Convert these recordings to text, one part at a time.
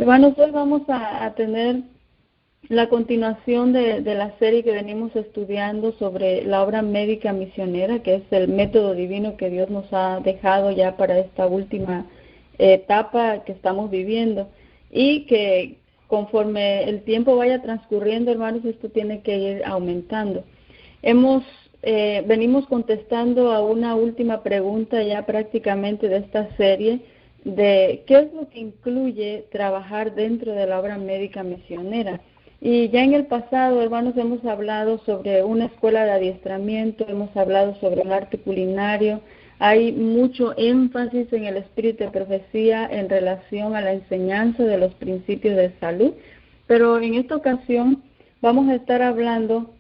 Hermanos, hoy vamos a tener la continuación de la serie que venimos estudiando sobre la obra médica misionera, que es el método divino que Dios nos ha dejado ya para esta última etapa que estamos viviendo, y que conforme el tiempo vaya transcurriendo, hermanos, esto tiene que ir aumentando. Venimos contestando a una última pregunta ya prácticamente de esta serie, de qué es lo que incluye trabajar dentro de la obra médica misionera. Y ya en el pasado, hermanos, hemos hablado sobre una escuela de adiestramiento, hemos hablado sobre el arte culinario. Hay mucho énfasis en el espíritu de profecía en relación a la enseñanza de los principios de salud, pero en esta ocasión vamos a estar hablando,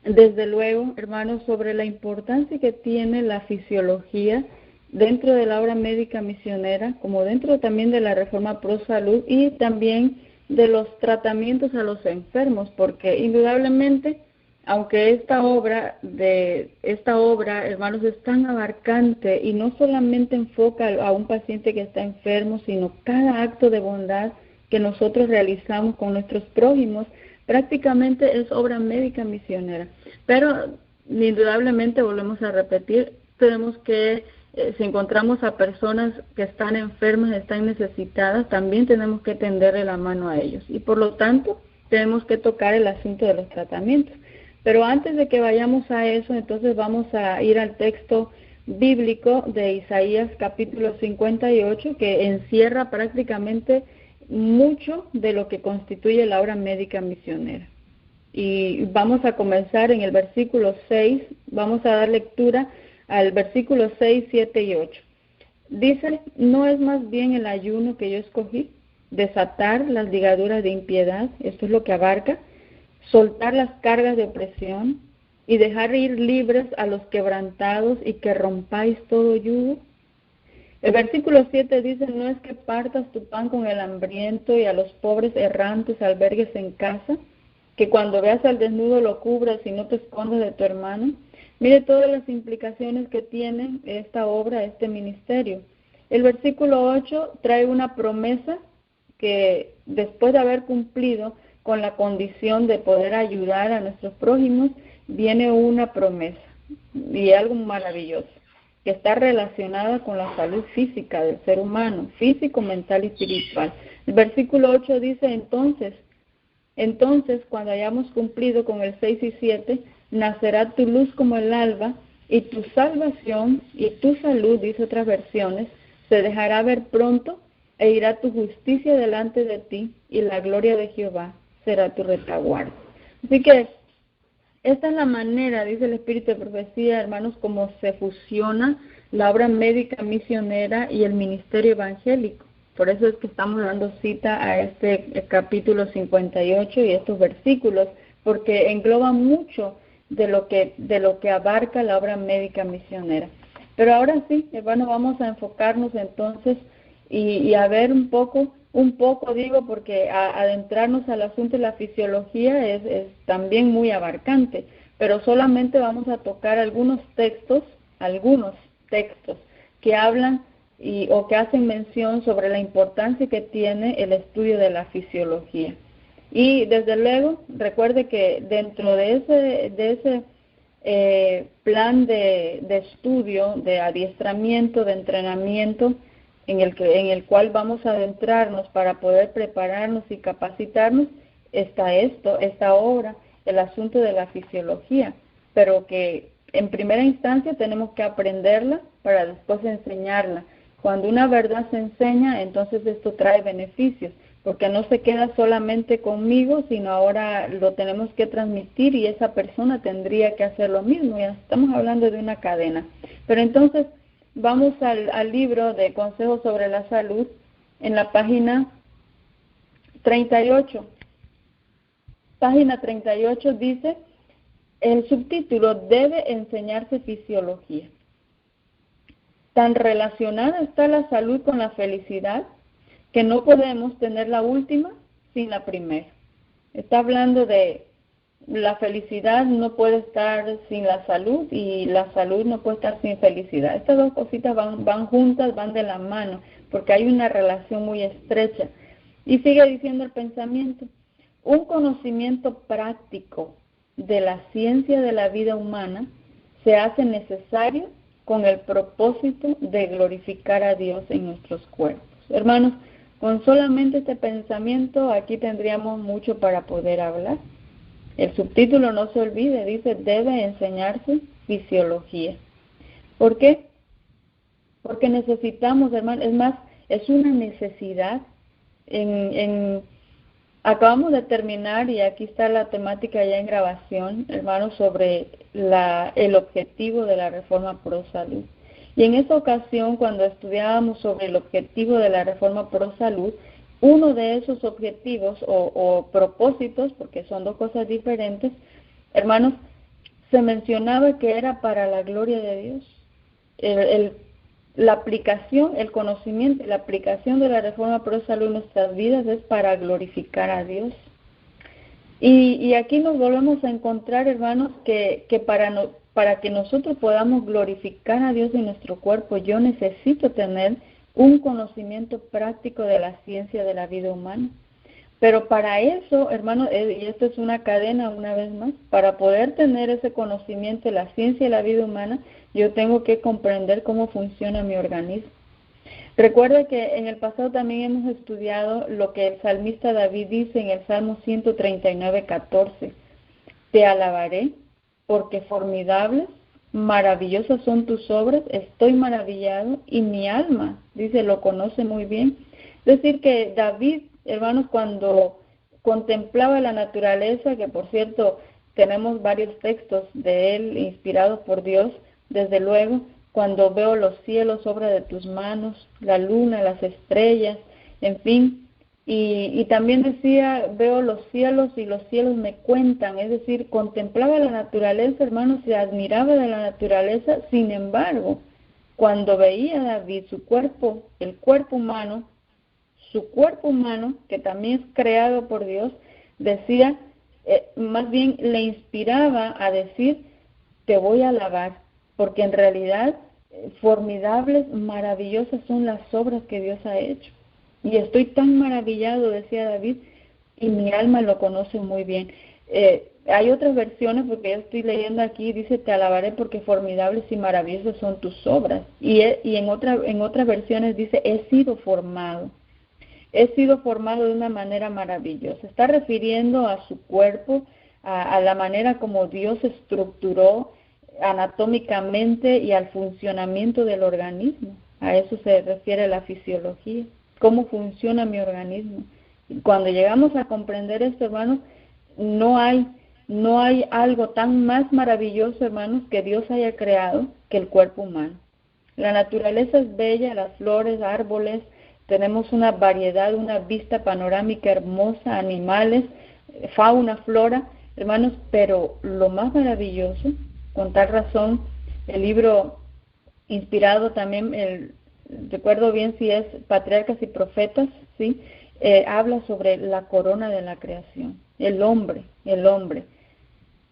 desde luego, hermanos, sobre la importancia que tiene la fisiología dentro de la obra médica misionera, como dentro también de la Reforma Pro Salud y también de los tratamientos a los enfermos, porque indudablemente, aunque esta obra, hermanos, es tan abarcante y no solamente enfoca a un paciente que está enfermo, sino cada acto de bondad que nosotros realizamos con nuestros prójimos, prácticamente es obra médica misionera. Pero indudablemente, volvemos a repetir, tenemos que, si encontramos a personas que están enfermas, están necesitadas, también tenemos que tenderle la mano a ellos. Y por lo tanto, tenemos que tocar el asunto de los tratamientos. Pero antes de que vayamos a eso, entonces vamos a ir al texto bíblico de Isaías capítulo 58, que encierra prácticamente mucho de lo que constituye la obra médica misionera. Y vamos a comenzar en el versículo 6, vamos a dar lectura al versículo 6, 7 y 8. Dice, ¿no es más bien el ayuno que yo escogí? Desatar las ligaduras de impiedad, esto es lo que abarca, soltar las cargas de opresión y dejar ir libres a los quebrantados y que rompáis todo yugo. El versículo 7 dice, no es que partas tu pan con el hambriento y a los pobres errantes albergues en casa, que cuando veas al desnudo lo cubras y no te escondas de tu hermano. Mire todas las implicaciones que tiene esta obra, este ministerio. El versículo 8 trae una promesa que después de haber cumplido con la condición de poder ayudar a nuestros prójimos, viene una promesa y algo maravilloso, que está relacionada con la salud física del ser humano, físico, mental y espiritual. El versículo 8 dice, entonces, cuando hayamos cumplido con el 6 y 7, nacerá tu luz como el alba, y tu salvación y tu salud, dice otras versiones, se dejará ver pronto, e irá tu justicia delante de ti, y la gloria de Jehová será tu retaguardia. Así que esta es la manera, dice el Espíritu de Profecía, hermanos, como se fusiona la obra médica misionera y el ministerio evangélico. Por eso es que estamos dando cita a este capítulo 58 y estos versículos, porque engloba mucho de lo que abarca la obra médica misionera. Pero ahora sí, hermanos, vamos a enfocarnos entonces y a ver un poco digo, porque adentrarnos al asunto de la fisiología es también muy abarcante, pero solamente vamos a tocar algunos textos que hablan o que hacen mención sobre la importancia que tiene el estudio de la fisiología. Y desde luego, recuerde que dentro de ese plan de estudio, de adiestramiento, de entrenamiento, en el cual vamos a adentrarnos para poder prepararnos y capacitarnos, está esta obra, el asunto de la fisiología, pero que en primera instancia tenemos que aprenderla para después enseñarla. Cuando una verdad se enseña, entonces esto trae beneficios, porque no se queda solamente conmigo, sino ahora lo tenemos que transmitir y esa persona tendría que hacer lo mismo. Ya estamos hablando de una cadena. Pero entonces vamos al libro de Consejos sobre la Salud, en la página 38. Página 38 dice, el subtítulo, debe enseñarse fisiología. Tan relacionada está la salud con la felicidad que no podemos tener la última sin la primera. Está hablando de la felicidad no puede estar sin la salud y la salud no puede estar sin felicidad. Estas dos cositas van juntas, van de la mano, porque hay una relación muy estrecha. Y sigue diciendo el pensamiento, un conocimiento práctico de la ciencia de la vida humana se hace necesario con el propósito de glorificar a Dios en nuestros cuerpos. Hermanos, con solamente este pensamiento aquí tendríamos mucho para poder hablar. El subtítulo, no se olvide, dice, debe enseñarse fisiología. ¿Por qué? Porque necesitamos, hermanos, es más, es una necesidad. Acabamos de terminar, y aquí está la temática ya en grabación, hermanos, sobre el objetivo de la Reforma Pro Salud. Y en esa ocasión, cuando estudiábamos sobre el objetivo de la Reforma Pro Salud, uno de esos objetivos o propósitos, porque son dos cosas diferentes, hermanos, se mencionaba que era para la gloria de Dios. La aplicación, el conocimiento, la aplicación de la Reforma Pro Salud en nuestras vidas es para glorificar a Dios. Y aquí nos volvemos a encontrar, hermanos, que para que nosotros podamos glorificar a Dios en nuestro cuerpo, yo necesito tener un conocimiento práctico de la ciencia de la vida humana. Pero para eso, hermanos, y esto es una cadena una vez más, para poder tener ese conocimiento de la ciencia de la vida humana, yo tengo que comprender cómo funciona mi organismo. Recuerda que en el pasado también hemos estudiado lo que el salmista David dice en el Salmo 139:14. Te alabaré porque formidables, maravillosas son tus obras, estoy maravillado y mi alma, dice, lo conoce muy bien. Es decir, que David, hermanos, cuando contemplaba la naturaleza, que por cierto tenemos varios textos de él inspirados por Dios, desde luego, cuando veo los cielos, obra de tus manos, la luna, las estrellas, en fin, y también decía, veo los cielos y los cielos me cuentan, es decir, contemplaba la naturaleza, hermanos, se admiraba de la naturaleza. Sin embargo, cuando veía David su cuerpo, el cuerpo humano, su cuerpo humano, que también es creado por Dios, decía, más bien le inspiraba a decir, te voy a alabar, porque en realidad formidables, maravillosas son las obras que Dios ha hecho. Y estoy tan maravillado, decía David, y mi alma lo conoce muy bien. Hay otras versiones, porque yo estoy leyendo aquí, dice, te alabaré porque formidables y maravillosas son tus obras. Y en otras versiones dice, he sido formado de una manera maravillosa. Está refiriendo a su cuerpo, a la manera como Dios estructuró anatómicamente y al funcionamiento del organismo. A eso se refiere la fisiología. ¿Cómo funciona mi organismo? Cuando llegamos a comprender esto, hermanos, no hay algo tan más maravilloso, hermanos, que Dios haya creado que el cuerpo humano. La naturaleza es bella, las flores, árboles, tenemos una variedad, una vista panorámica hermosa, animales, fauna, flora, hermanos, pero lo más maravilloso, con tal razón, el libro inspirado también, recuerdo bien si es Patriarcas y Profetas, ¿sí? Habla sobre la corona de la creación, el hombre.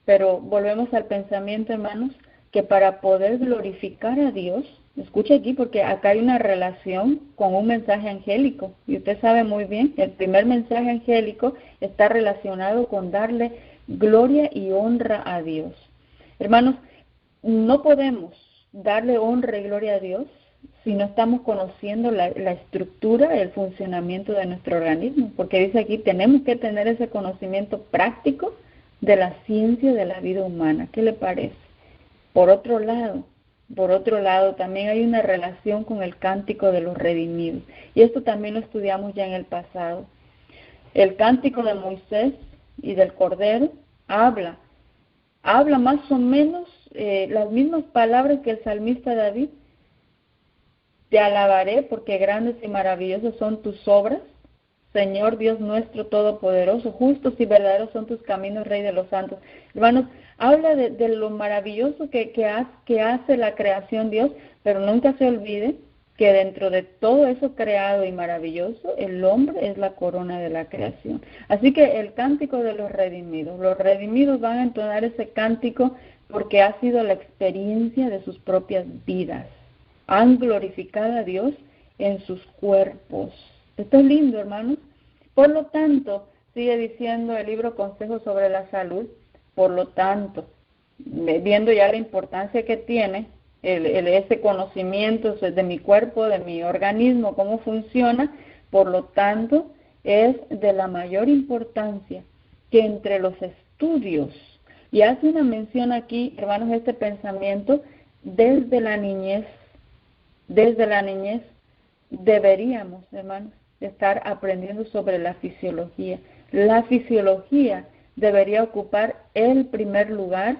Pero volvemos al pensamiento, hermanos, que para poder glorificar a Dios, escuche aquí, porque acá hay una relación con un mensaje angélico, y usted sabe muy bien, el primer mensaje angélico está relacionado con darle gloria y honra a Dios. Hermanos, no podemos darle honra y gloria a Dios si no estamos conociendo la estructura, el funcionamiento de nuestro organismo, porque dice aquí, tenemos que tener ese conocimiento práctico de la ciencia de la vida humana. ¿Qué le parece? Por otro lado, también hay una relación con el cántico de los redimidos, y esto también lo estudiamos ya en el pasado. El cántico de Moisés y del Cordero habla más o menos las mismas palabras que el salmista David. Te alabaré porque grandes y maravillosas son tus obras, Señor Dios nuestro todopoderoso, justos y verdaderos son tus caminos, Rey de los santos. Hermanos, habla de lo maravilloso que hace la creación Dios, pero nunca se olvide que dentro de todo eso creado y maravilloso, el hombre es la corona de la creación. Así que el cántico de los redimidos van a entonar ese cántico porque ha sido la experiencia de sus propias vidas. Han glorificado a Dios en sus cuerpos. Esto es lindo, hermanos, Por lo tanto, sigue diciendo el libro Consejos sobre la Salud, por lo tanto, viendo ya la importancia que tiene ese conocimiento de mi cuerpo, de mi organismo, cómo funciona, por lo tanto, es de la mayor importancia que entre los estudios, y hace una mención aquí, hermanos, este pensamiento, desde la niñez, deberíamos, hermanos, estar aprendiendo sobre la fisiología. La fisiología debería ocupar el primer lugar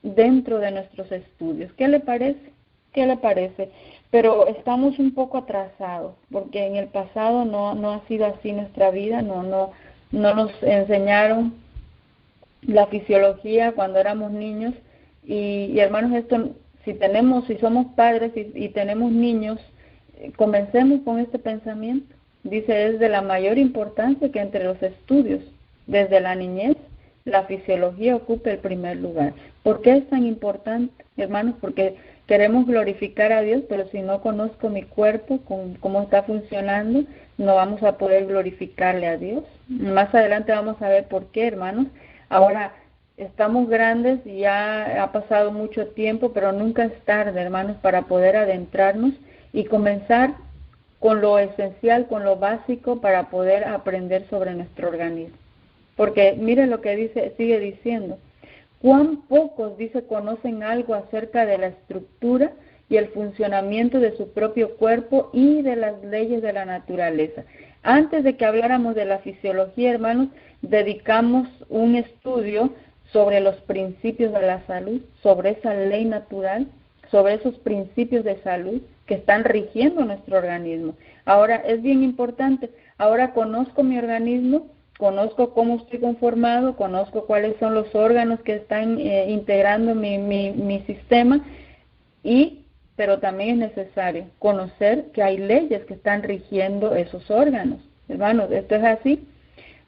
dentro de nuestros estudios. ¿Qué le parece? ¿Qué le parece? Pero estamos un poco atrasados, porque en el pasado no ha sido así nuestra vida, no nos enseñaron la fisiología cuando éramos niños, y hermanos, esto, si somos padres y tenemos niños, comencemos con este pensamiento. Dice, es de la mayor importancia que entre los estudios, desde la niñez, la fisiología ocupe el primer lugar. ¿Por qué es tan importante, hermanos? Porque queremos glorificar a Dios, pero si no conozco mi cuerpo, cómo está funcionando, no vamos a poder glorificarle a Dios. Más adelante vamos a ver por qué, hermanos. Ahora, estamos grandes y ya ha pasado mucho tiempo, pero nunca es tarde, hermanos, para poder adentrarnos y comenzar con lo esencial, con lo básico, para poder aprender sobre nuestro organismo. Porque mire lo que dice, sigue diciendo, cuán pocos, dice, conocen algo acerca de la estructura y el funcionamiento de su propio cuerpo y de las leyes de la naturaleza. Antes de que habláramos de la fisiología, hermanos, dedicamos un estudio sobre los principios de la salud, sobre esa ley natural, sobre esos principios de salud que están rigiendo nuestro organismo. Ahora, es bien importante, ahora conozco mi organismo, conozco cómo estoy conformado, conozco cuáles son los órganos que están integrando mi sistema, pero también es necesario conocer que hay leyes que están rigiendo esos órganos. Hermanos, esto es así.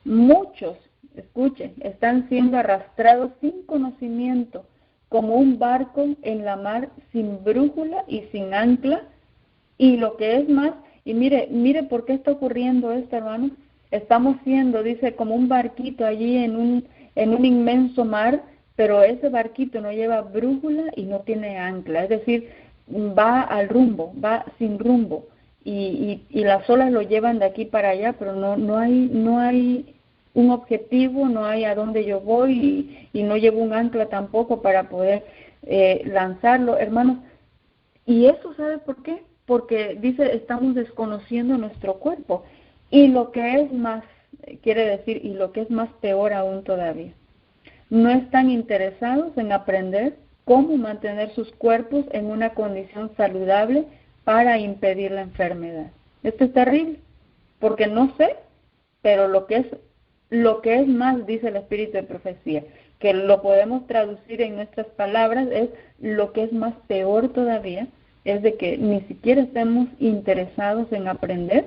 Muchos, escuchen, están siendo arrastrados sin conocimiento, como un barco en la mar sin brújula y sin ancla, y lo que es más, y mire por qué está ocurriendo esto, hermanos. Estamos siendo, dice, como un barquito allí en un inmenso mar, pero ese barquito no lleva brújula y no tiene ancla, es decir, va al rumbo, va sin rumbo, y las olas lo llevan de aquí para allá, pero no hay un objetivo, no hay a dónde yo voy, y no llevo un ancla tampoco para poder lanzarlo, hermanos. Y eso, ¿sabe por qué? Porque, dice, estamos desconociendo nuestro cuerpo. Y lo que es más, quiere decir, y lo que es más peor aún todavía, no están interesados en aprender cómo mantener sus cuerpos en una condición saludable para impedir la enfermedad. Esto es terrible, porque no sé, pero lo que es más, dice el Espíritu de Profecía, que lo podemos traducir en nuestras palabras, es lo que es más peor todavía, es de que ni siquiera estemos interesados en aprender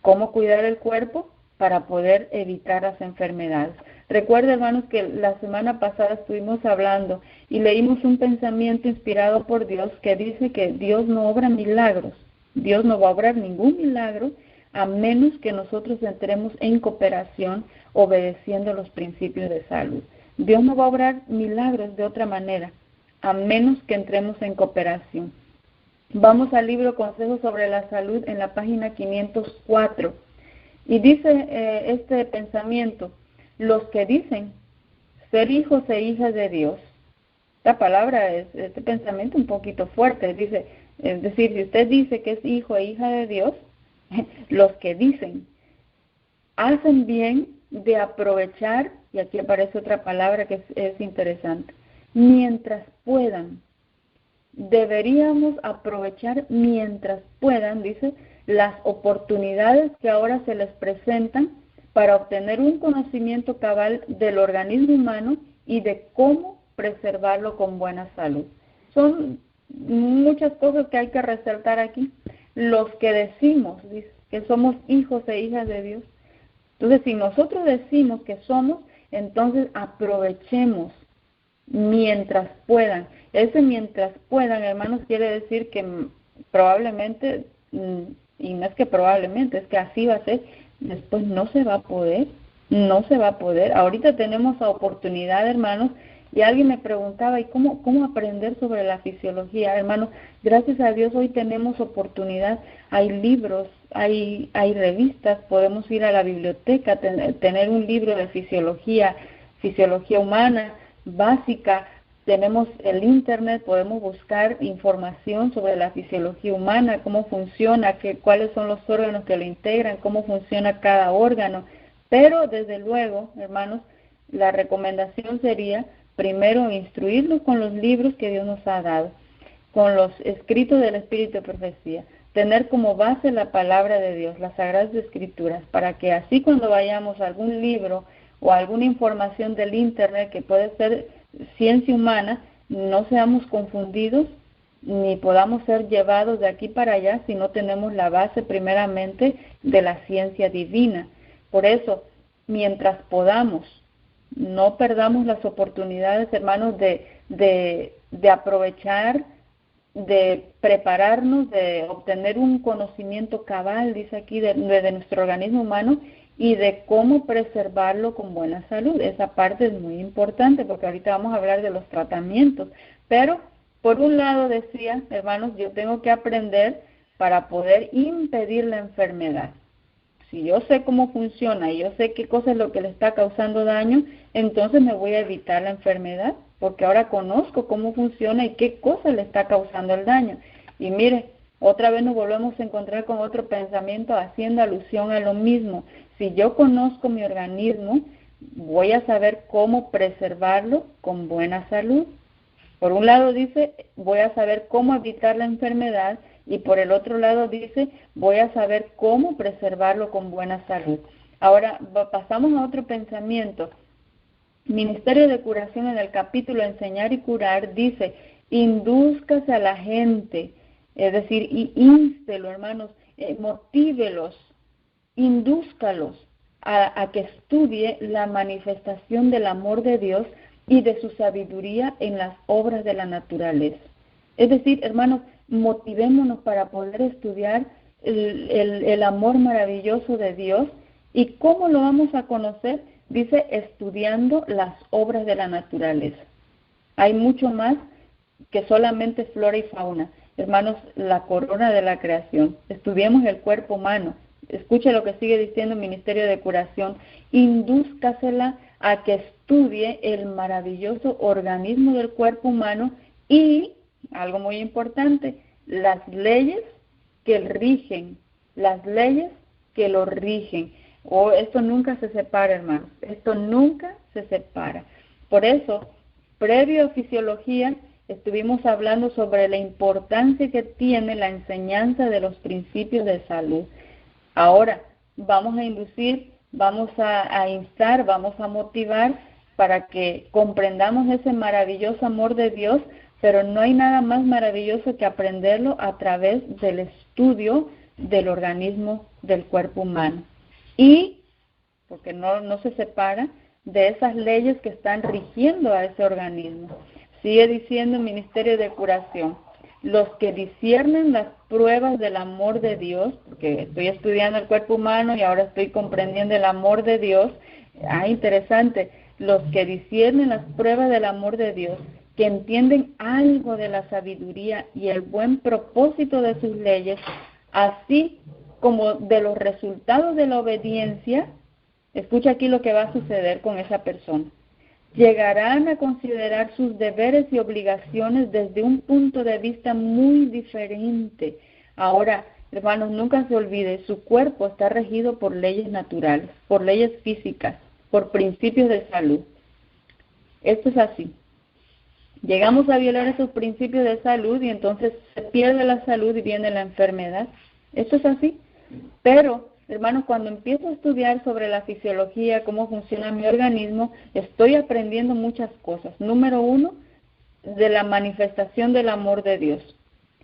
cómo cuidar el cuerpo para poder evitar las enfermedades. Recuerden, hermanos, que la semana pasada estuvimos hablando y leímos un pensamiento inspirado por Dios que dice que Dios no obra milagros. Dios no va a obrar ningún milagro a menos que nosotros entremos en cooperación obedeciendo los principios de salud. Dios no va a obrar milagros de otra manera, a menos que entremos en cooperación. Vamos al libro Consejos sobre la Salud en la página 504. Y dice este pensamiento, los que dicen ser hijos e hijas de Dios. La palabra es, este pensamiento un poquito fuerte, dice, es decir, si usted dice que es hijo e hija de Dios, los que dicen, hacen bien de aprovechar, y aquí aparece otra palabra que es interesante, mientras puedan. Deberíamos aprovechar mientras puedan, dice, las oportunidades que ahora se les presentan para obtener un conocimiento cabal del organismo humano y de cómo preservarlo con buena salud. Son muchas cosas que hay que resaltar aquí. Los que decimos, dice, que somos hijos e hijas de Dios. Entonces, si nosotros decimos que somos, entonces aprovechemos mientras puedan. Ese mientras puedan, hermanos, quiere decir que probablemente, y no es que probablemente, es que así va a ser, después no se va a poder, no se va a poder. Ahorita tenemos la oportunidad, hermanos, y alguien me preguntaba, ¿y cómo aprender sobre la fisiología? Hermanos, gracias a Dios hoy tenemos oportunidad, hay libros, hay revistas, podemos ir a la biblioteca, tener un libro de fisiología humana básica, tenemos el internet, podemos buscar información sobre la fisiología humana, cómo funciona, cuáles son los órganos que lo integran, cómo funciona cada órgano. Pero desde luego, hermanos, la recomendación sería primero instruirnos con los libros que Dios nos ha dado, con los escritos del Espíritu de Profecía, tener como base la palabra de Dios, las Sagradas Escrituras, para que así cuando vayamos a algún libro o alguna información del internet que puede ser ciencia humana, no seamos confundidos ni podamos ser llevados de aquí para allá si no tenemos la base primeramente de la ciencia divina. Por eso, mientras podamos, no perdamos las oportunidades, hermanos, de aprovechar, de prepararnos, de obtener un conocimiento cabal, dice aquí, de nuestro organismo humano, y de cómo preservarlo con buena salud. Esa parte es muy importante porque ahorita vamos a hablar de los tratamientos. Pero, por un lado decía, hermanos, yo tengo que aprender para poder impedir la enfermedad. Si yo sé cómo funciona y yo sé qué cosa es lo que le está causando daño, entonces me voy a evitar la enfermedad porque ahora conozco cómo funciona y qué cosa le está causando el daño. Y mire, otra vez nos volvemos a encontrar con otro pensamiento haciendo alusión a lo mismo. Si yo conozco mi organismo, voy a saber cómo preservarlo con buena salud. Por un lado dice, voy a saber cómo evitar la enfermedad, y por el otro lado dice, voy a saber cómo preservarlo con buena salud. Ahora pasamos a otro pensamiento. Ministerio de Curación, en el capítulo Enseñar y Curar, dice, indúzcase a la gente, es decir, y instelo, hermanos, motívelos, indúzcalos a que estudie la manifestación del amor de Dios y de su sabiduría en las obras de la naturaleza. Es decir, hermanos, motivémonos para poder estudiar el amor maravilloso de Dios. ¿Y cómo lo vamos a conocer? Dice, estudiando las obras de la naturaleza. Hay mucho más que solamente flora y fauna. Hermanos, la corona de la creación. Estudiemos el cuerpo humano. Escuche lo que sigue diciendo el Ministerio de Curación. Indúzcasela a que estudie el maravilloso organismo del cuerpo humano y, algo muy importante, las leyes que rigen, las leyes que lo rigen. Esto nunca se separa, hermanos, esto nunca se separa. Por eso, previo a fisiología, estuvimos hablando sobre la importancia que tiene la enseñanza de los principios de salud. Ahora, vamos a inducir, vamos a instar, vamos a motivar para que comprendamos ese maravilloso amor de Dios, pero no hay nada más maravilloso que aprenderlo a través del estudio del organismo del cuerpo humano. Y, porque no se separa, de esas leyes que están rigiendo a ese organismo. Sigue diciendo el Ministerio de Curación, los que disciernen las pruebas del amor de Dios, porque estoy estudiando el cuerpo humano y ahora estoy comprendiendo el amor de Dios. Interesante, los que disciernen las pruebas del amor de Dios, que entienden algo de la sabiduría y el buen propósito de sus leyes, así como de los resultados de la obediencia. Escucha aquí lo que va a suceder con esa persona. Llegarán a considerar sus deberes y obligaciones desde un punto de vista muy diferente. Ahora, hermanos, nunca se olvide, su cuerpo está regido por leyes naturales, por leyes físicas, por principios de salud. Esto es así. Llegamos a violar esos principios de salud y entonces se pierde la salud y viene la enfermedad. Esto es así. Pero, hermanos, cuando empiezo a estudiar sobre la fisiología, cómo funciona mi organismo, estoy aprendiendo muchas cosas. Número 1, de la manifestación del amor de Dios.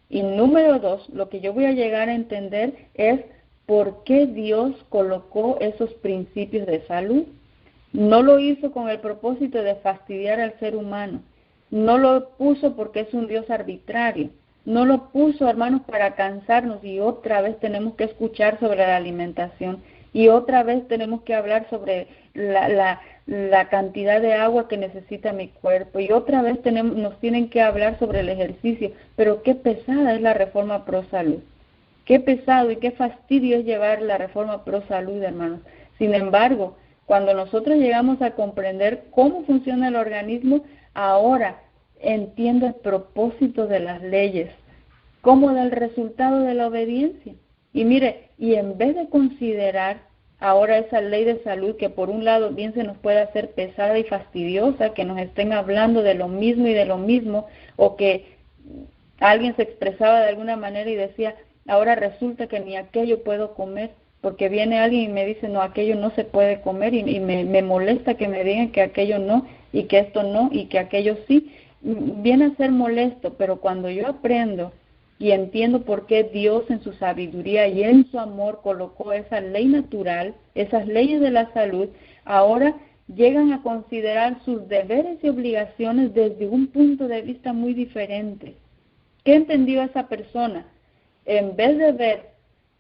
Y número 2, lo que yo voy a llegar a entender es por qué Dios colocó esos principios de salud. No lo hizo con el propósito de fastidiar al ser humano. No lo puso porque es un Dios arbitrario. No lo puso, hermanos, para cansarnos y otra vez tenemos que escuchar sobre la alimentación. Y otra vez tenemos que hablar sobre la cantidad de agua que necesita mi cuerpo. Y otra vez nos tienen que hablar sobre el ejercicio. Pero qué pesada es la reforma pro salud. Qué pesado y qué fastidio es llevar la reforma pro salud, hermanos. Sin embargo, cuando nosotros llegamos a comprender cómo funciona el organismo, ahora entiendo el propósito de las leyes, como del resultado de la obediencia. Y mire, y en vez de considerar ahora esa ley de salud que por un lado bien se nos puede hacer pesada y fastidiosa, que nos estén hablando de lo mismo y de lo mismo, o que alguien se expresaba de alguna manera y decía, ahora resulta que ni aquello puedo comer, porque viene alguien y me dice, no, aquello no se puede comer, y me molesta que me digan que aquello no, y que esto no, y que aquello sí. Viene a ser molesto, pero cuando yo aprendo y entiendo por qué Dios en su sabiduría y en su amor colocó esa ley natural, esas leyes de la salud, ahora llegan a considerar sus deberes y obligaciones desde un punto de vista muy diferente. ¿Qué entendió esa persona? En vez de ver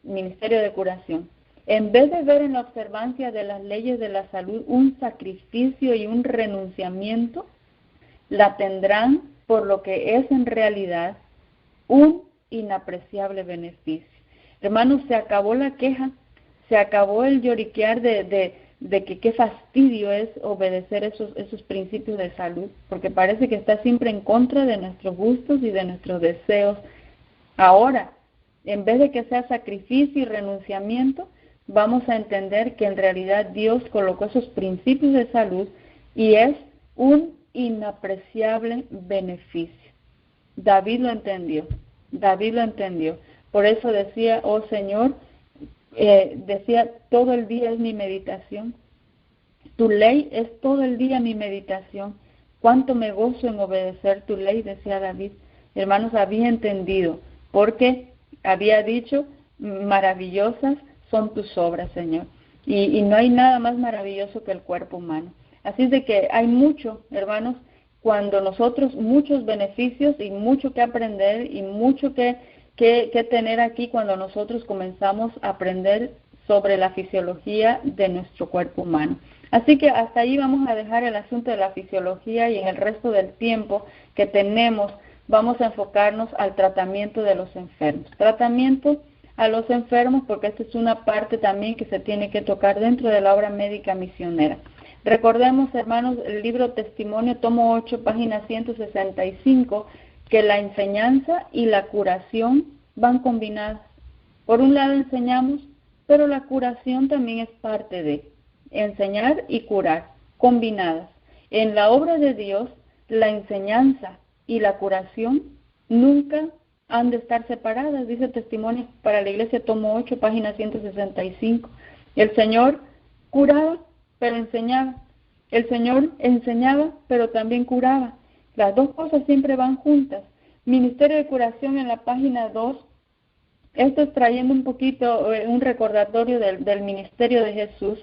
ministerio de curación, en vez de ver en la observancia de las leyes de la salud un sacrificio y un renunciamiento, la tendrán por lo que es en realidad un inapreciable beneficio. Hermanos, se acabó la queja, se acabó el lloriquear de que qué fastidio es obedecer esos principios de salud, porque parece que está siempre en contra de nuestros gustos y de nuestros deseos. Ahora, en vez de que sea sacrificio y renunciamiento, vamos a entender que en realidad Dios colocó esos principios de salud y es un inapreciable beneficio. David lo entendió. Por eso decía, oh Señor, decía, todo el día es mi meditación. Tu ley es todo el día mi meditación. Cuánto me gozo en obedecer tu ley, decía David. Hermanos, había entendido, porque había dicho, maravillosas son tus obras, Señor. Y no hay nada más maravilloso que el cuerpo humano. Así es de que hay mucho, hermanos, cuando nosotros, muchos beneficios y mucho que aprender y mucho que tener aquí cuando nosotros comenzamos a aprender sobre la fisiología de nuestro cuerpo humano. Así que hasta ahí vamos a dejar el asunto de la fisiología y en el resto del tiempo que tenemos vamos a enfocarnos al tratamiento de los enfermos. Tratamiento a los enfermos porque esta es una parte también que se tiene que tocar dentro de la obra médica misionera. Recordemos, hermanos, el libro Testimonio, tomo 8, página 165, que la enseñanza y la curación van combinadas. Por un lado enseñamos, pero la curación también es parte de enseñar y curar, combinadas. En la obra de Dios, la enseñanza y la curación nunca han de estar separadas, dice Testimonio para la Iglesia, tomo 8, página 165. El Señor curaba, pero enseñaba. El Señor enseñaba, pero también curaba. Las dos cosas siempre van juntas. Ministerio de curación en la página 2. Esto es trayendo un poquito, un recordatorio del ministerio de Jesús,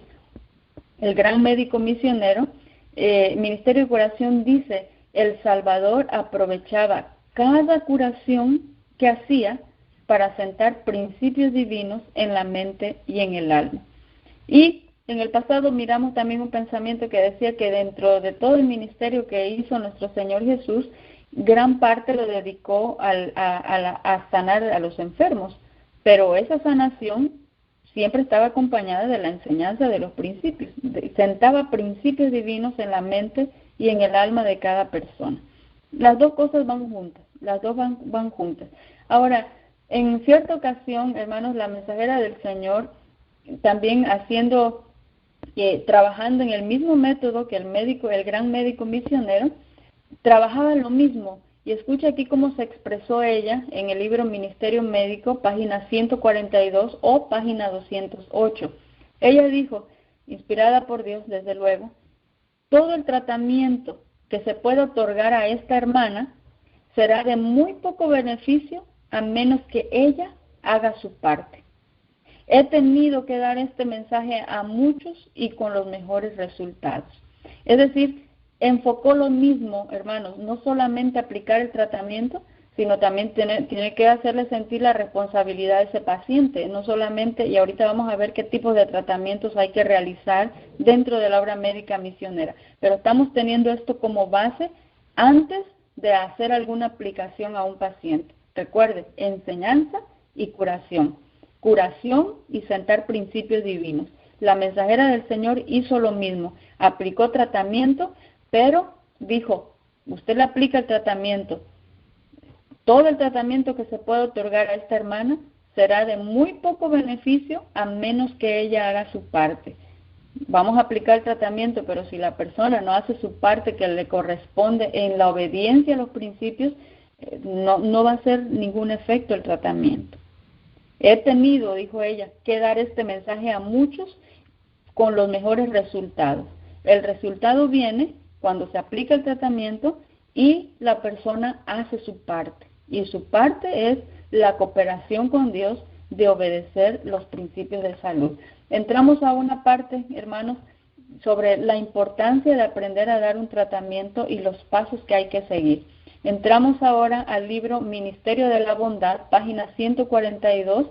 el gran médico misionero. Ministerio de curación dice, el Salvador aprovechaba cada curación que hacía para sentar principios divinos en la mente y en el alma. Y en el pasado miramos también un pensamiento que decía que dentro de todo el ministerio que hizo nuestro Señor Jesús, gran parte lo dedicó a sanar a los enfermos, pero esa sanación siempre estaba acompañada de la enseñanza de los principios, sentaba principios divinos en la mente y en el alma de cada persona. Las dos cosas van juntas, las dos van juntas. Ahora, en cierta ocasión, hermanos, la mensajera del Señor, también trabajando en el mismo método que el gran médico misionero, trabajaba lo mismo. Y escucha aquí cómo se expresó ella en el libro Ministerio Médico, página 142 o página 208. Ella dijo, inspirada por Dios, desde luego, todo el tratamiento que se pueda otorgar a esta hermana será de muy poco beneficio a menos que ella haga su parte. He tenido que dar este mensaje a muchos y con los mejores resultados. Es decir, enfocó lo mismo, hermanos, no solamente aplicar el tratamiento, sino también tiene que hacerle sentir la responsabilidad de ese paciente, no solamente, y ahorita vamos a ver qué tipos de tratamientos hay que realizar dentro de la obra médica misionera, pero estamos teniendo esto como base antes de hacer alguna aplicación a un paciente. Recuerde, enseñanza y curación. Curación y sentar principios divinos. La mensajera del Señor hizo lo mismo, aplicó tratamiento, pero dijo, usted le aplica el tratamiento, todo el tratamiento que se puede otorgar a esta hermana será de muy poco beneficio a menos que ella haga su parte. Vamos a aplicar el tratamiento, pero si la persona no hace su parte que le corresponde en la obediencia a los principios, no va a hacer ningún efecto el tratamiento. He tenido, dijo ella, que dar este mensaje a muchos con los mejores resultados. El resultado viene cuando se aplica el tratamiento y la persona hace su parte. Y su parte es la cooperación con Dios de obedecer los principios de salud. Entramos a una parte, hermanos, sobre la importancia de aprender a dar un tratamiento y los pasos que hay que seguir. Entramos ahora al libro Ministerio de la Bondad, página 142,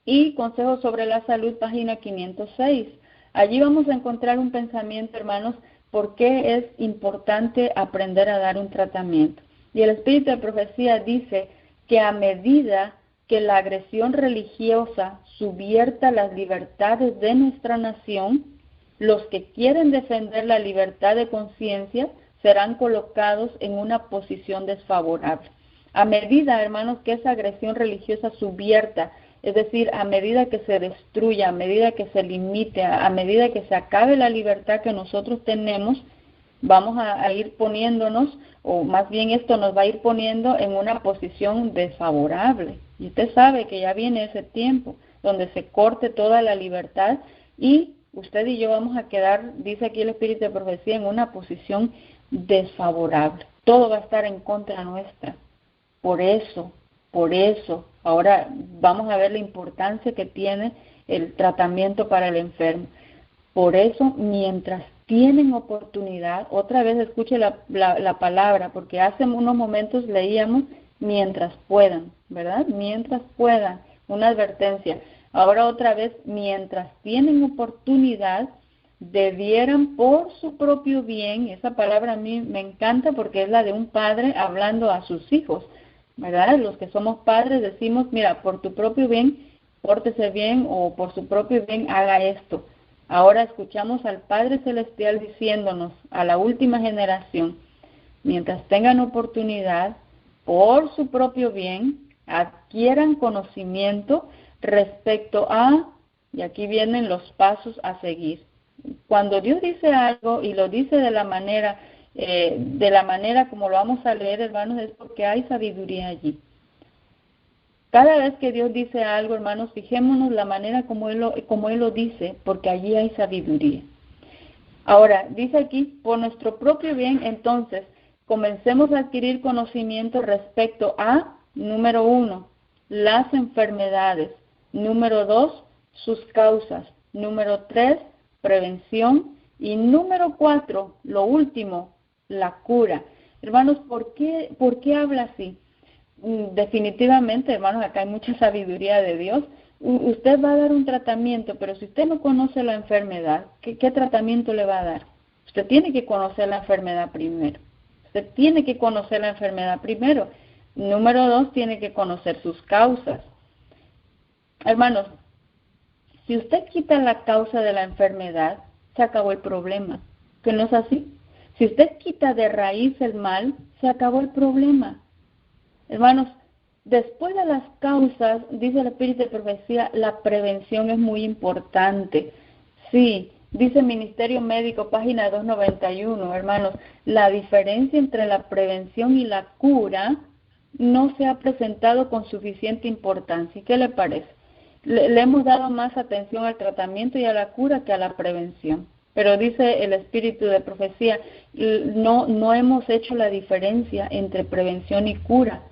y Consejos sobre la Salud, página 506. Allí vamos a encontrar un pensamiento, hermanos, por qué es importante aprender a dar un tratamiento. Y el Espíritu de Profecía dice que a medida que la agresión religiosa subvierta las libertades de nuestra nación, los que quieren defender la libertad de conciencia serán colocados en una posición desfavorable. A medida, hermanos, que esa agresión religiosa subvierta, es decir, a medida que se destruya, a medida que se limite, a medida que se acabe la libertad que nosotros tenemos, vamos a ir poniéndonos, o más bien esto nos va a ir poniendo en una posición desfavorable. Y usted sabe que ya viene ese tiempo donde se corte toda la libertad y usted y yo vamos a quedar, dice aquí el Espíritu de Profecía, en una posición desfavorable. Todo va a estar en contra nuestra. Por eso, ahora vamos a ver la importancia que tiene el tratamiento para el enfermo. Por eso, mientras tienen oportunidad, otra vez escuche la palabra, porque hace unos momentos leíamos mientras puedan, ¿verdad? Mientras puedan, una advertencia. Ahora otra vez, mientras tienen oportunidad, debieran por su propio bien, esa palabra a mí me encanta porque es la de un padre hablando a sus hijos, ¿verdad? Los que somos padres decimos, mira, por tu propio bien, pórtese bien, o por su propio bien, haga esto. Ahora escuchamos al Padre Celestial diciéndonos a la última generación, mientras tengan oportunidad, por su propio bien, adquieran conocimiento respecto a, y aquí vienen los pasos a seguir. Cuando Dios dice algo y lo dice de la manera como lo vamos a leer, hermanos, es porque hay sabiduría allí. Cada vez que Dios dice algo, hermanos, fijémonos la manera como Él lo dice, porque allí hay sabiduría. Ahora, dice aquí, por nuestro propio bien, entonces, comencemos a adquirir conocimiento respecto a, número 1, las enfermedades, número 2, sus causas, número 3, prevención, y número 4, lo último, la cura. Hermanos, ¿por qué habla así? Definitivamente, hermanos, acá hay mucha sabiduría de Dios. Usted va a dar un tratamiento, pero si usted no conoce la enfermedad, ¿qué tratamiento le va a dar? Usted tiene que conocer la enfermedad primero. Número 2, tiene que conocer sus causas. Hermanos, si usted quita la causa de la enfermedad, se acabó el problema. ¿Que no es así? Si usted quita de raíz el mal, se acabó el problema. Hermanos, después de las causas, dice el Espíritu de Profecía, la prevención es muy importante. Sí, dice Ministerio Médico, página 291, hermanos, la diferencia entre la prevención y la cura no se ha presentado con suficiente importancia. ¿Qué le parece? Le hemos dado más atención al tratamiento y a la cura que a la prevención. Pero dice el Espíritu de Profecía, no hemos hecho la diferencia entre prevención y cura.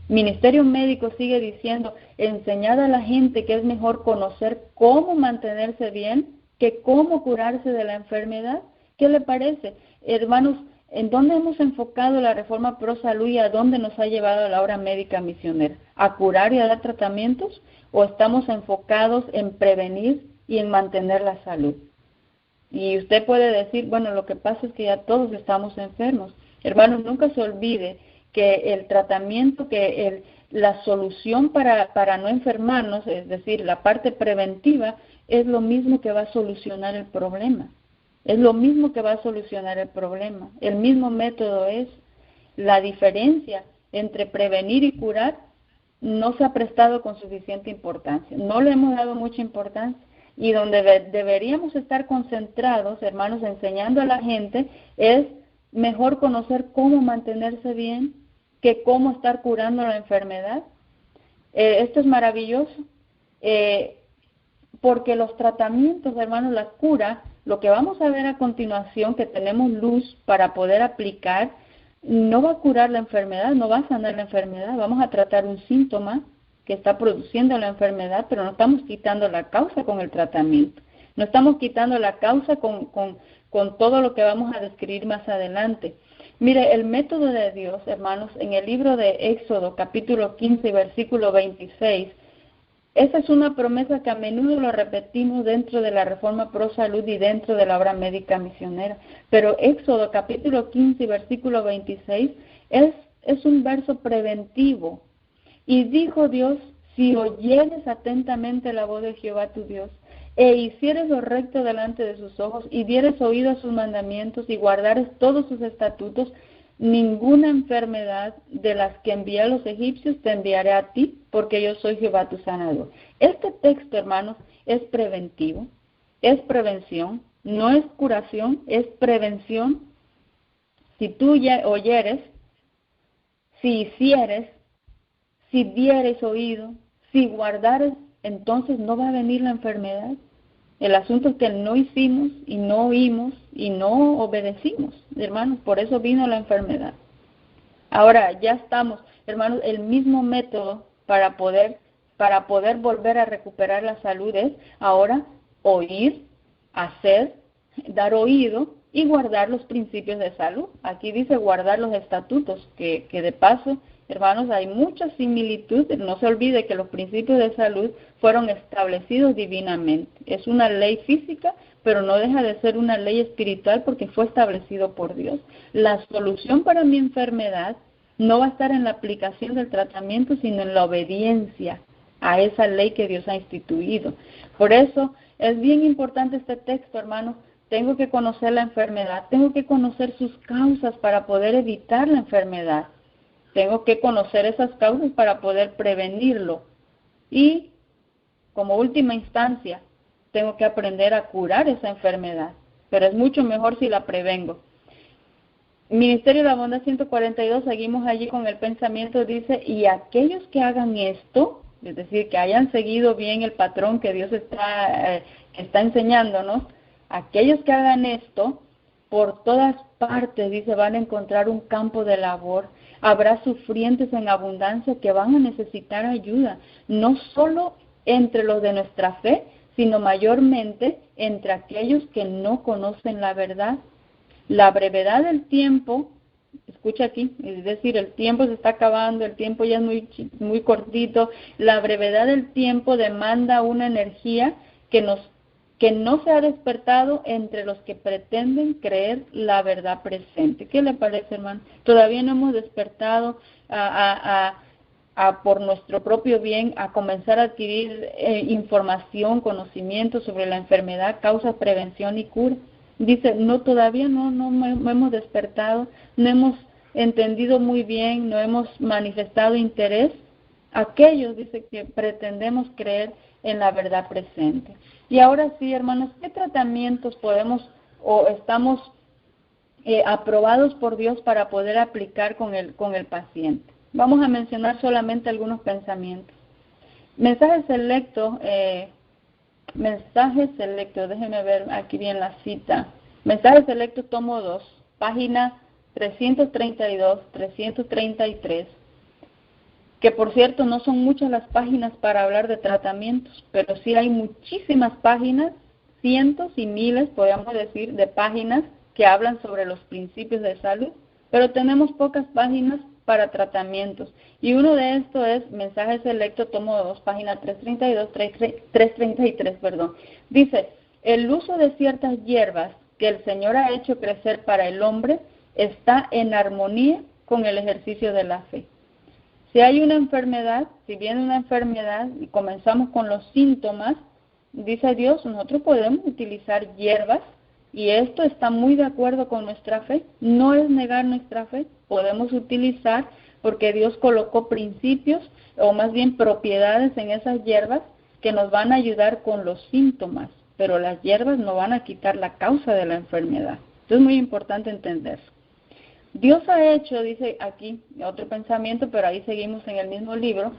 Ministerio Médico sigue diciendo, enseñad a la gente que es mejor conocer cómo mantenerse bien que cómo curarse de la enfermedad. ¿Qué le parece? Hermanos, ¿En dónde hemos enfocado la reforma pro salud y a dónde nos ha llevado la obra médica misionera? ¿A curar y a dar tratamientos? ¿O estamos enfocados en prevenir y en mantener la salud? Y usted puede decir, bueno, lo que pasa es que ya todos estamos enfermos. Hermanos, nunca se olvide que el tratamiento, la solución para no enfermarnos, es decir, la parte preventiva, es lo mismo que va a solucionar el problema. Es lo mismo que va a solucionar el problema. El mismo método es. La diferencia entre prevenir y curar no se ha prestado con suficiente importancia. No le hemos dado mucha importancia. Y donde deberíamos estar concentrados, hermanos, enseñando a la gente, es mejor conocer cómo mantenerse bien que cómo estar curando la enfermedad. Esto es maravilloso. Porque los tratamientos, hermanos, la cura, lo que vamos a ver a continuación, que tenemos luz para poder aplicar, no va a curar la enfermedad, no va a sanar la enfermedad. Vamos a tratar un síntoma que está produciendo la enfermedad, pero no estamos quitando la causa con el tratamiento. No estamos quitando la causa con todo lo que vamos a describir más adelante. Mire, el método de Dios, hermanos, en el libro de Éxodo, capítulo 15, versículo 26, esa es una promesa que a menudo lo repetimos dentro de la Reforma Pro Salud y dentro de la obra médica misionera. Pero Éxodo capítulo 15, versículo 26 es un verso preventivo. Y dijo Dios, si oyeres atentamente la voz de Jehová tu Dios, e hicieres lo recto delante de sus ojos, y dieres oído a sus mandamientos, y guardares todos sus estatutos, ninguna enfermedad de las que envié a los egipcios te enviaré a ti, porque yo soy Jehová tu sanador. Este texto, hermanos, es preventivo, es prevención, no es curación, es prevención. Si tú ya oyeres, si hicieres, si dieres oído, si guardares, entonces no va a venir la enfermedad. El asunto es que no hicimos y no oímos y no obedecimos, hermanos, por eso vino la enfermedad. Ahora ya estamos, hermanos, el mismo método para poder volver a recuperar la salud es ahora oír, hacer, dar oído y guardar los principios de salud. Aquí dice guardar los estatutos, que de paso, hermanos, hay mucha similitud. No se olvide que los principios de salud fueron establecidos divinamente. Es una ley física, pero no deja de ser una ley espiritual porque fue establecido por Dios. La solución para mi enfermedad no va a estar en la aplicación del tratamiento, sino en la obediencia a esa ley que Dios ha instituido. Por eso es bien importante este texto, hermanos. Tengo que conocer la enfermedad, tengo que conocer sus causas para poder evitar la enfermedad. Tengo que conocer esas causas para poder prevenirlo. Y, como última instancia, tengo que aprender a curar esa enfermedad. Pero es mucho mejor si la prevengo. Ministerio de la Bondad 142, seguimos allí con el pensamiento, dice, y aquellos que hagan esto, es decir, que hayan seguido bien el patrón que Dios está enseñándonos, aquellos que hagan esto, por todas partes, dice, van a encontrar un campo de labor. Habrá sufrientes en abundancia que van a necesitar ayuda, no solo entre los de nuestra fe, sino mayormente entre aquellos que no conocen la verdad. La brevedad del tiempo, escucha aquí, es decir, el tiempo se está acabando, el tiempo ya es muy cortito. La brevedad del tiempo demanda una energía que no se ha despertado entre los que pretenden creer la verdad presente. ¿Qué le parece, hermano? Todavía no hemos despertado por nuestro propio bien a comenzar a adquirir información, conocimiento sobre la enfermedad, causas, prevención y cura. Dice, todavía no hemos despertado, no hemos entendido muy bien, no hemos manifestado interés. Aquellos, dice, que pretendemos creer en la verdad presente. Y ahora sí, hermanos, ¿qué tratamientos podemos o estamos aprobados por Dios para poder aplicar con el paciente? Vamos a mencionar solamente algunos pensamientos. Mensaje selecto, déjenme ver aquí bien la cita. Mensaje selecto, tomo 2, página 332, 333. Que por cierto no son muchas las páginas para hablar de tratamientos, pero sí hay muchísimas páginas, cientos y miles, podríamos decir, de páginas que hablan sobre los principios de salud, pero tenemos pocas páginas para tratamientos. Y uno de estos es Mensaje Selecto, tomo 2, página 333, perdón. Dice, el uso de ciertas hierbas que el Señor ha hecho crecer para el hombre está en armonía con el ejercicio de la fe. Si hay una enfermedad, si viene una enfermedad y comenzamos con los síntomas, dice Dios, nosotros podemos utilizar hierbas y esto está muy de acuerdo con nuestra fe. No es negar nuestra fe, podemos utilizar porque Dios colocó principios o más bien propiedades en esas hierbas que nos van a ayudar con los síntomas, pero las hierbas no van a quitar la causa de la enfermedad. Esto es muy importante entender. Dios ha hecho, dice aquí, otro pensamiento, pero ahí seguimos en el mismo libro,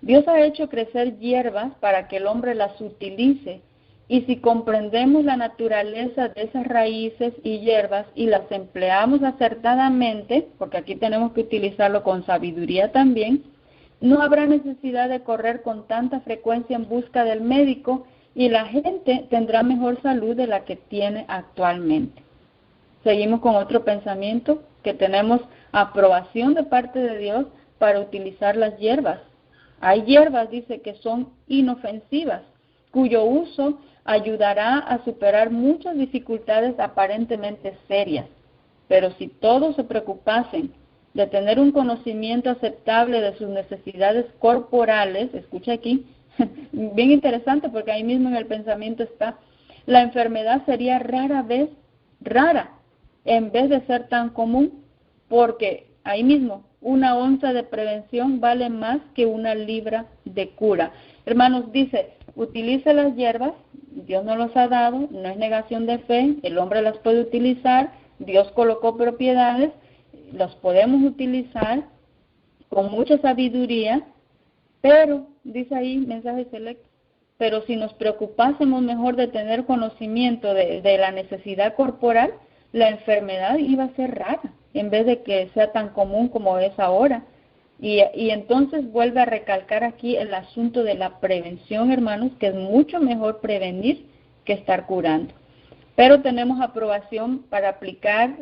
Dios ha hecho crecer hierbas para que el hombre las utilice, y si comprendemos la naturaleza de esas raíces y hierbas y las empleamos acertadamente, porque aquí tenemos que utilizarlo con sabiduría también, no habrá necesidad de correr con tanta frecuencia en busca del médico y la gente tendrá mejor salud de la que tiene actualmente. Seguimos con otro pensamiento, que tenemos aprobación de parte de Dios para utilizar las hierbas. Hay hierbas, dice, que son inofensivas, cuyo uso ayudará a superar muchas dificultades aparentemente serias. Pero si todos se preocupasen de tener un conocimiento aceptable de sus necesidades corporales, escucha aquí, bien interesante porque ahí mismo en el pensamiento está, la enfermedad sería rara, en vez de ser tan común, porque ahí mismo una onza de prevención vale más que una libra de cura. Hermanos, dice, utilice las hierbas, Dios nos los ha dado, no es negación de fe, el hombre las puede utilizar, Dios colocó propiedades, las podemos utilizar con mucha sabiduría, pero, dice ahí, mensaje selecto, pero si nos preocupásemos mejor de tener conocimiento de la necesidad corporal, la enfermedad iba a ser rara, en vez de que sea tan común como es ahora. Y entonces vuelve a recalcar aquí el asunto de la prevención, hermanos, que es mucho mejor prevenir que estar curando. Pero tenemos aprobación para aplicar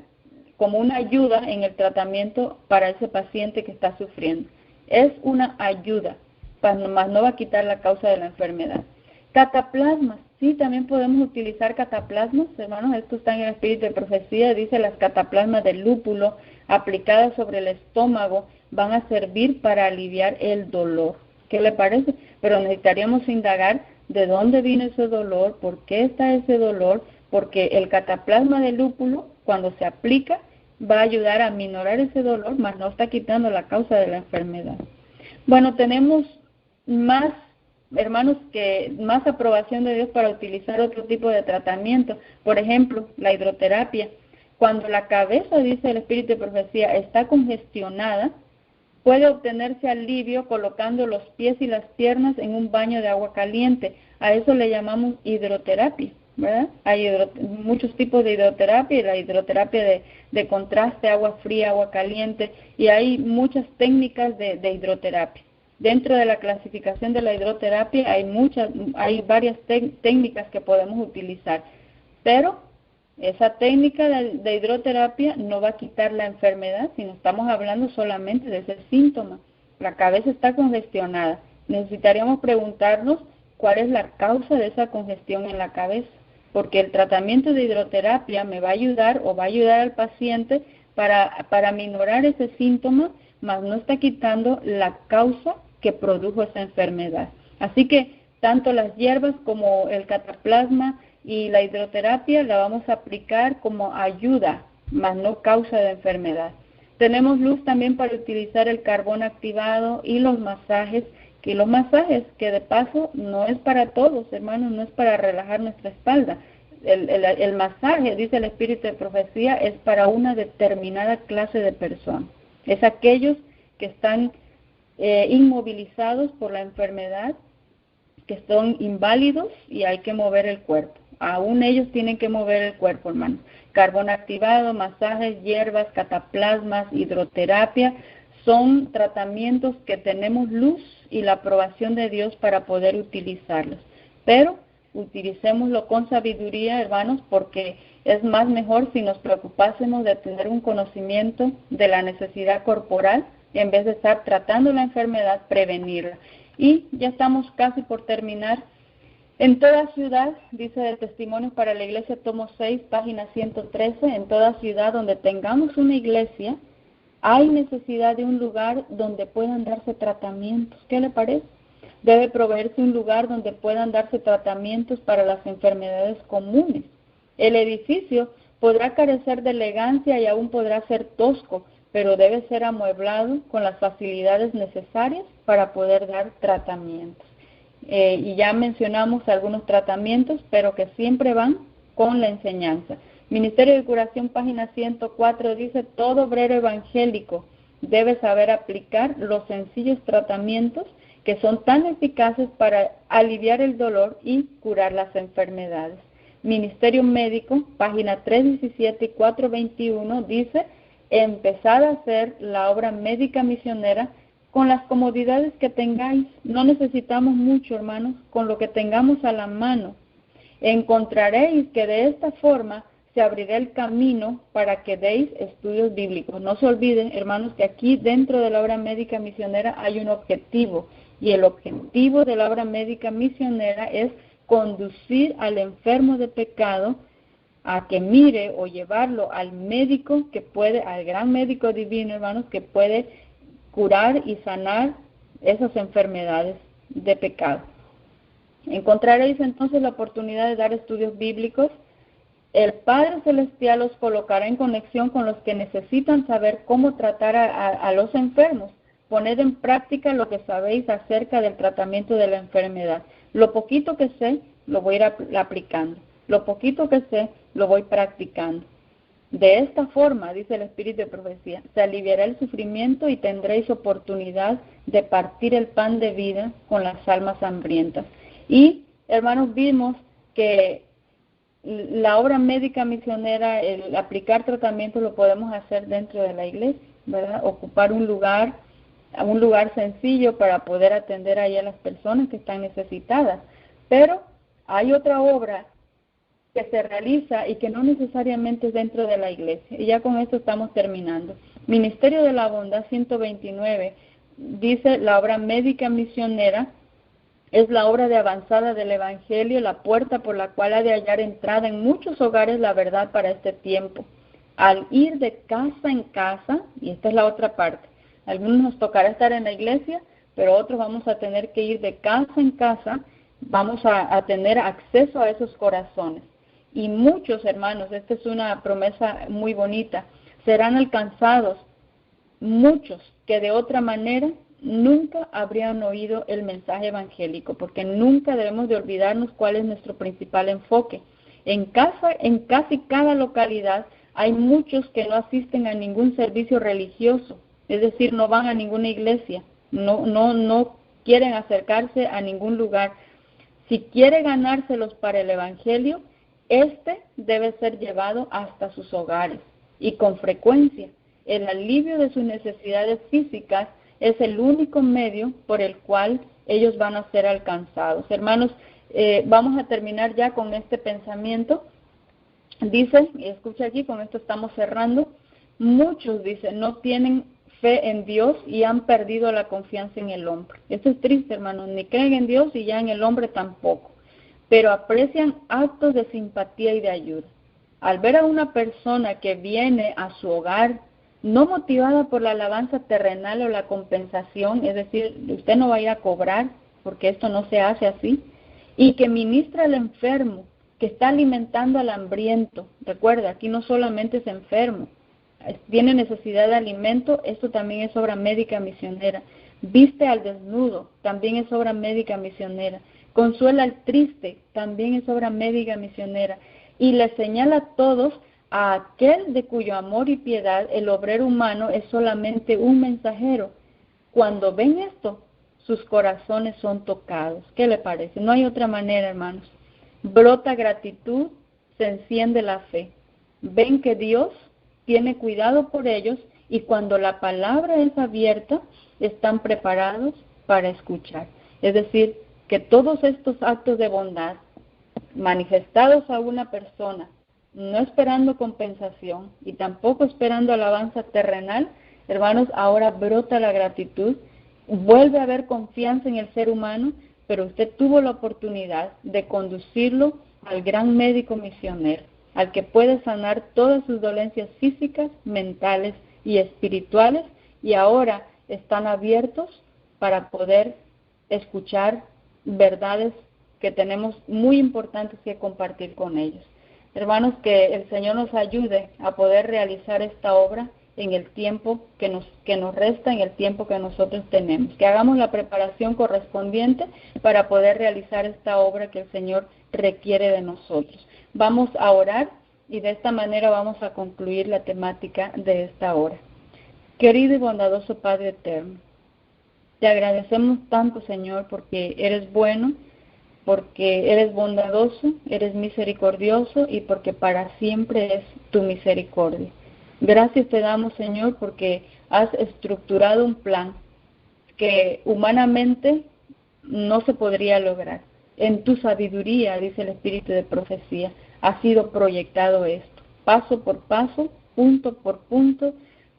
como una ayuda en el tratamiento para ese paciente que está sufriendo. Es una ayuda, más no va a quitar la causa de la enfermedad. Cataplasmas, sí, también podemos utilizar cataplasmas, hermanos, esto está en el espíritu de profecía, dice las cataplasmas del lúpulo aplicadas sobre el estómago van a servir para aliviar el dolor. ¿Qué le parece? Pero necesitaríamos indagar de dónde viene ese dolor, por qué está ese dolor, porque el cataplasma del lúpulo, cuando se aplica, va a ayudar a minorar ese dolor, mas no está quitando la causa de la enfermedad. Bueno, tenemos más, hermanos, que más aprobación de Dios para utilizar otro tipo de tratamiento. Por ejemplo, la hidroterapia. Cuando la cabeza, dice el espíritu de profecía, está congestionada, puede obtenerse alivio colocando los pies y las piernas en un baño de agua caliente. A eso le llamamos hidroterapia, ¿verdad? Hay muchos tipos de hidroterapia, la hidroterapia de contraste, agua fría, agua caliente, y hay muchas técnicas de hidroterapia. Dentro de la clasificación de la hidroterapia hay varias técnicas que podemos utilizar, pero esa técnica de hidroterapia no va a quitar la enfermedad, sino estamos hablando solamente de ese síntoma. La cabeza está congestionada. Necesitaríamos preguntarnos cuál es la causa de esa congestión en la cabeza, porque el tratamiento de hidroterapia me va a ayudar o va a ayudar al paciente para minorar ese síntoma, mas no está quitando la causa que produjo esa enfermedad. Así que tanto las hierbas como el cataplasma y la hidroterapia la vamos a aplicar como ayuda, mas no causa de enfermedad. Tenemos luz también para utilizar el carbón activado y los masajes, que de paso no es para todos, hermanos, no es para relajar nuestra espalda. El masaje, dice el espíritu de profecía, es para una determinada clase de personas. Es aquellos que están inmovilizados por la enfermedad, que son inválidos y hay que mover el cuerpo. Aún ellos tienen que mover el cuerpo, hermano. Carbón activado, masajes, hierbas, cataplasmas, hidroterapia, son tratamientos que tenemos luz y la aprobación de Dios para poder utilizarlos. Pero utilicémoslo con sabiduría, hermanos, porque es más mejor si nos preocupásemos de tener un conocimiento de la necesidad corporal en vez de estar tratando la enfermedad, prevenirla. Y ya estamos casi por terminar. En toda ciudad, dice de Testimonios para la Iglesia, tomo 6, página 113, en toda ciudad donde tengamos una iglesia, hay necesidad de un lugar donde puedan darse tratamientos. ¿Qué le parece? Debe proveerse un lugar donde puedan darse tratamientos para las enfermedades comunes. El edificio podrá carecer de elegancia y aún podrá ser tosco, pero debe ser amueblado con las facilidades necesarias para poder dar tratamientos. Y ya mencionamos algunos tratamientos, pero que siempre van con la enseñanza. Ministerio de Curación, página 104, dice: todo obrero evangélico debe saber aplicar los sencillos tratamientos que son tan eficaces para aliviar el dolor y curar las enfermedades. Ministerio Médico, página 317 y 421, dice: empezad a hacer la obra médica misionera con las comodidades que tengáis. No necesitamos mucho, hermanos, con lo que tengamos a la mano. Encontraréis que de esta forma se abrirá el camino para que deis estudios bíblicos. No se olviden, hermanos, que aquí dentro de la obra médica misionera hay un objetivo, y el objetivo de la obra médica misionera es conducir al enfermo de pecado a que mire o llevarlo al médico que puede, al gran médico divino, hermanos, que puede curar y sanar esas enfermedades de pecado. Encontraréis entonces la oportunidad de dar estudios bíblicos. El Padre Celestial os colocará en conexión con los que necesitan saber cómo tratar a los enfermos. Poned en práctica lo que sabéis acerca del tratamiento de la enfermedad. Lo poquito que sé, lo voy a ir aplicando. Lo poquito que sé, lo voy practicando. De esta forma, dice el Espíritu de Profecía, se aliviará el sufrimiento y tendréis oportunidad de partir el pan de vida con las almas hambrientas. Y, hermanos, vimos que la obra médica misionera, el aplicar tratamientos, lo podemos hacer dentro de la iglesia, ¿verdad? Ocupar un lugar sencillo para poder atender ahí a las personas que están necesitadas. Pero hay otra obra que se realiza y que no necesariamente es dentro de la iglesia. Y ya con esto estamos terminando. Ministerio de la Bondad 129 dice: la obra médica misionera es la obra de avanzada del Evangelio, la puerta por la cual ha de hallar entrada en muchos hogares la verdad para este tiempo. Al ir de casa en casa, y esta es la otra parte, algunos nos tocará estar en la iglesia, pero otros vamos a tener que ir de casa en casa, vamos a tener acceso a esos corazones. Y muchos, hermanos, esta es una promesa muy bonita, serán alcanzados muchos que de otra manera nunca habrían oído el mensaje evangélico, porque nunca debemos de olvidarnos cuál es nuestro principal enfoque. En casi cada localidad hay muchos que no asisten a ningún servicio religioso, es decir, no van a ninguna iglesia, no quieren acercarse a ningún lugar. Si quiere ganárselos para el evangelio, este debe ser llevado hasta sus hogares y con frecuencia. El alivio de sus necesidades físicas es el único medio por el cual ellos van a ser alcanzados. Hermanos, vamos a terminar ya con este pensamiento. Dice, y escucha aquí, con esto estamos cerrando, muchos, dice, no tienen fe en Dios y han perdido la confianza en el hombre. Esto es triste, hermanos, ni creen en Dios y ya en el hombre tampoco, pero aprecian actos de simpatía y de ayuda. Al ver a una persona que viene a su hogar, no motivada por la alabanza terrenal o la compensación, es decir, usted no va a ir a cobrar, porque esto no se hace así, y que ministra al enfermo, que está alimentando al hambriento. Recuerda, aquí no solamente es enfermo, tiene necesidad de alimento, esto también es obra médica misionera. Viste al desnudo, también es obra médica misionera. Consuela al triste, también es obra médica misionera. Y le señala a todos a aquel de cuyo amor y piedad el obrero humano es solamente un mensajero. Cuando ven esto, sus corazones son tocados. ¿Qué le parece? No hay otra manera, hermanos. Brota gratitud, se enciende la fe. Ven que Dios tiene cuidado por ellos y cuando la palabra es abierta, están preparados para escuchar. Es decir, que todos estos actos de bondad manifestados a una persona, no esperando compensación y tampoco esperando alabanza terrenal, hermanos, ahora brota la gratitud, vuelve a haber confianza en el ser humano, pero usted tuvo la oportunidad de conducirlo al gran médico misionero, al que puede sanar todas sus dolencias físicas, mentales y espirituales, y ahora están abiertos para poder escuchar verdades que tenemos muy importantes que compartir con ellos. Hermanos, que el Señor nos ayude a poder realizar esta obra en el tiempo que nos resta, en el tiempo que nosotros tenemos. Que hagamos la preparación correspondiente para poder realizar esta obra que el Señor requiere de nosotros. Vamos a orar y de esta manera vamos a concluir la temática de esta hora. Querido y bondadoso Padre eterno, te agradecemos tanto, Señor, porque eres bueno, porque eres bondadoso, eres misericordioso y porque para siempre es tu misericordia. Gracias te damos, Señor, porque has estructurado un plan que humanamente no se podría lograr. En tu sabiduría, dice el Espíritu de profecía, ha sido proyectado esto, paso por paso, punto por punto,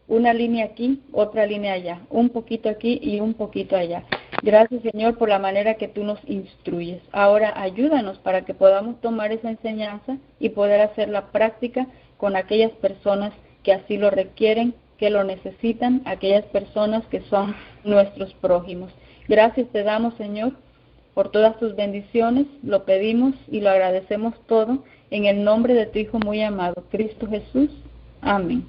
una línea aquí, otra línea allá, un poquito aquí y un poquito allá. Gracias, Señor, por la manera que tú nos instruyes. Ahora ayúdanos para que podamos tomar esa enseñanza y poder hacer la práctica con aquellas personas que así lo requieren, que lo necesitan, aquellas personas que son nuestros prójimos. Gracias te damos, Señor, por todas tus bendiciones, lo pedimos y lo agradecemos todo en el nombre de tu Hijo muy amado, Cristo Jesús. Amén.